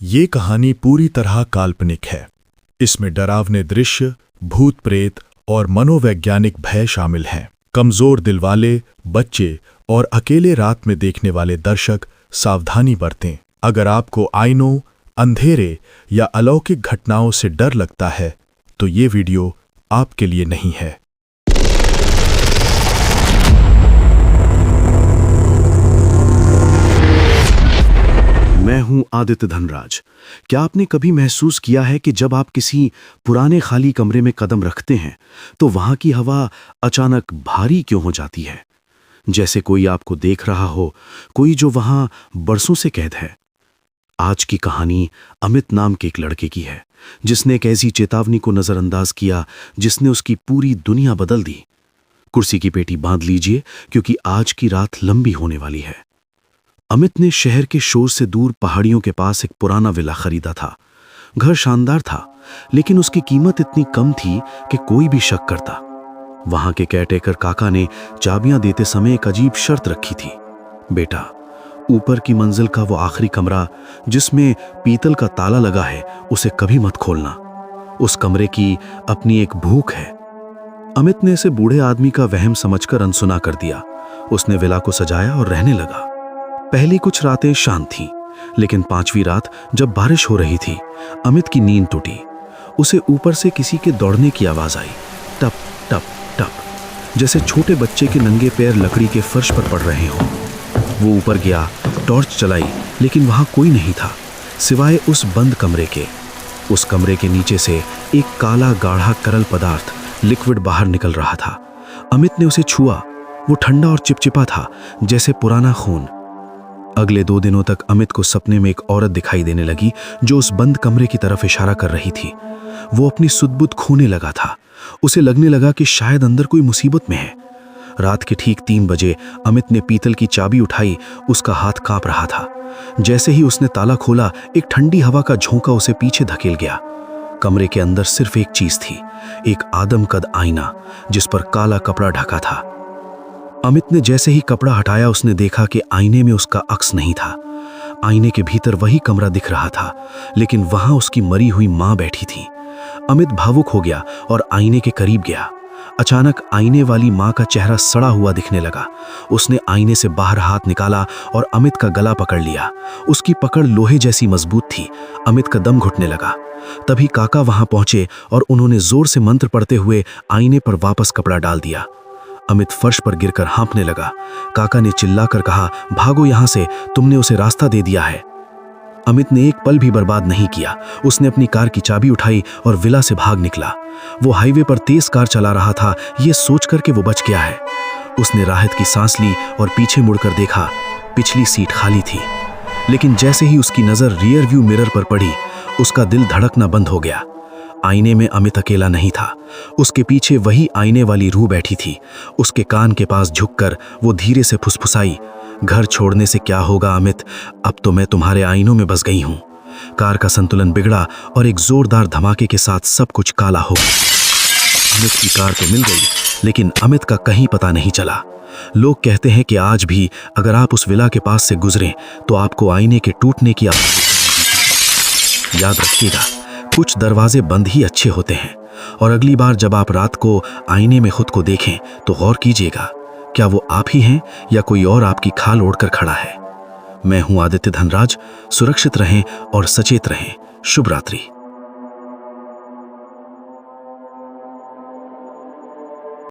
ये कहानी पूरी तरह काल्पनिक है। इसमें डरावने दृश्य, भूत प्रेत और मनोवैज्ञानिक भय शामिल हैं। कमजोर दिल वाले, बच्चे और अकेले रात में देखने वाले दर्शक सावधानी बरतें। अगर आपको आइनों, अंधेरे या अलौकिक घटनाओं से डर लगता है तो ये वीडियो आपके लिए नहीं है। मैं हूं आदित्य धनराज। क्या आपने कभी महसूस किया है कि जब आप किसी पुराने खाली कमरे में कदम रखते हैं तो वहां की हवा अचानक भारी क्यों हो जाती है? जैसे कोई आपको देख रहा हो, कोई जो वहां बरसों से कैद है। आज की कहानी अमित नाम के एक लड़के की है, जिसने एक ऐसी चेतावनी को नजरअंदाज किया जिसने उसकी पूरी दुनिया बदल दी। कुर्सी की पेटी बांध लीजिए, क्योंकि आज की रात लंबी होने वाली है। अमित ने शहर के शोर से दूर पहाड़ियों के पास एक पुराना विला खरीदा था। घर शानदार था, लेकिन उसकी कीमत इतनी कम थी कि कोई भी शक करता। वहां के केयरटेकर काका ने चाबियां देते समय एक अजीब शर्त रखी थी। बेटा, ऊपर की मंजिल का वो आखिरी कमरा जिसमें पीतल का ताला लगा है, उसे कभी मत खोलना। उस कमरे की अपनी एक भूख है। अमित ने इसे बूढ़े आदमी का वहम समझकर अनसुना कर दिया। उसने विला को सजाया और रहने लगा। पहली कुछ रातें शांत थीं, लेकिन पांचवी रात जब बारिश हो रही थी, अमित की नींद टूटी। उसे ऊपर से किसी के दौड़ने की आवाज आई, टप टप टप, जैसे छोटे बच्चे के नंगे पैर लकड़ी के फर्श पर पड़ रहे हों। वो ऊपर गया, टॉर्च चलाई, लेकिन वहां कोई नहीं था सिवाय उस बंद कमरे के। उस कमरे के नीचे से एक काला गाढ़ा तरल पदार्थ, लिक्विड, बाहर निकल रहा था। अमित ने उसे छुआ। वो ठंडा और चिपचिपा था, जैसे पुराना खून। अगले 2 दिनों तक अमित को सपने में एक औरत दिखाई देने लगी जो उस बंद कमरे की तरफ इशारा कर रही थी। वो अपनी सुध-बुध खोने लगा था। उसे लगने लगा कि शायद अंदर कोई मुसीबत में है। रात के ठीक 3 बजे अमित ने पीतल की चाबी उठाई। उसका हाथ कांप रहा था। जैसे ही उसने ताला खोला, एक ठंडी हवा का झोंका उसे पीछे धकेल गया। कमरे के अंदर सिर्फ एक चीज थी, एक आदमकद आईना जिस पर काला कपड़ा ढका था। अमित ने जैसे ही कपड़ा हटाया, उसने देखा कि आईने में उसका अक्स नहीं था। आईने के भीतर वही कमरा दिख रहा था, लेकिन वहां उसकी मरी हुई मां बैठी थी। अमित भावुक हो गया और आईने के करीब गया। अचानक आईने वाली मां का चेहरा सड़ा हुआ दिखने लगा। उसने आईने से बाहर हाथ निकाला और अमित का गला पकड़ लिया। उसकी पकड़ लोहे जैसी मजबूत थी। अमित का दम घुटने लगा। तभी काका वहां पहुंचे और उन्होंने जोर से मंत्र पढ़ते हुए आईने पर वापस कपड़ा डाल दिया। अमित फर्श पर गिरकर हाँफने लगा। काका ने चिल्लाकर कहा, भागो यहां से, तुमने उसे रास्ता दे दिया है। अमित ने एक पल भी बर्बाद नहीं किया। उसने अपनी कार की चाबी उठाई और विला से भाग निकला। वो हाईवे पर तेज कार चला रहा था, ये सोचकर कि वो बच गया है। उसने राहत की सांस ली और पीछे मुड़कर देखा। पिछली सीट खाली थी, लेकिन जैसे ही उसकी नजर रियर व्यू मिरर पर पड़ी, उसका दिल धड़कना बंद हो गया। आईने में अमित अकेला नहीं था। उसके पीछे वही आईने वाली रूह बैठी थी। उसके कान के पास झुककर वो धीरे से फुसफुसाई, घर छोड़ने से क्या होगा अमित, अब तो मैं तुम्हारे आईनों में बस गई हूं। कार का संतुलन बिगड़ा और एक जोरदार धमाके के साथ सब कुछ काला हो गया। अमित की कार तो मिल गई, लेकिन अमित का कहीं पता नहीं चला। लोग कहते हैं कि आज भी अगर आप उस विला के पास से गुजरें तो आपको आईने के टूटने की आवाज सुनाई देगी। याद रखिएगा, कुछ दरवाजे बंद ही अच्छे होते हैं। और अगली बार जब आप रात को आईने में खुद को देखें तो गौर कीजिएगा, क्या वो आप ही हैं या कोई और आपकी खाल ओढ़कर खड़ा है। मैं हूं आदित्य धनराज। सुरक्षित रहें और सचेत रहें। शुभ रात्रि।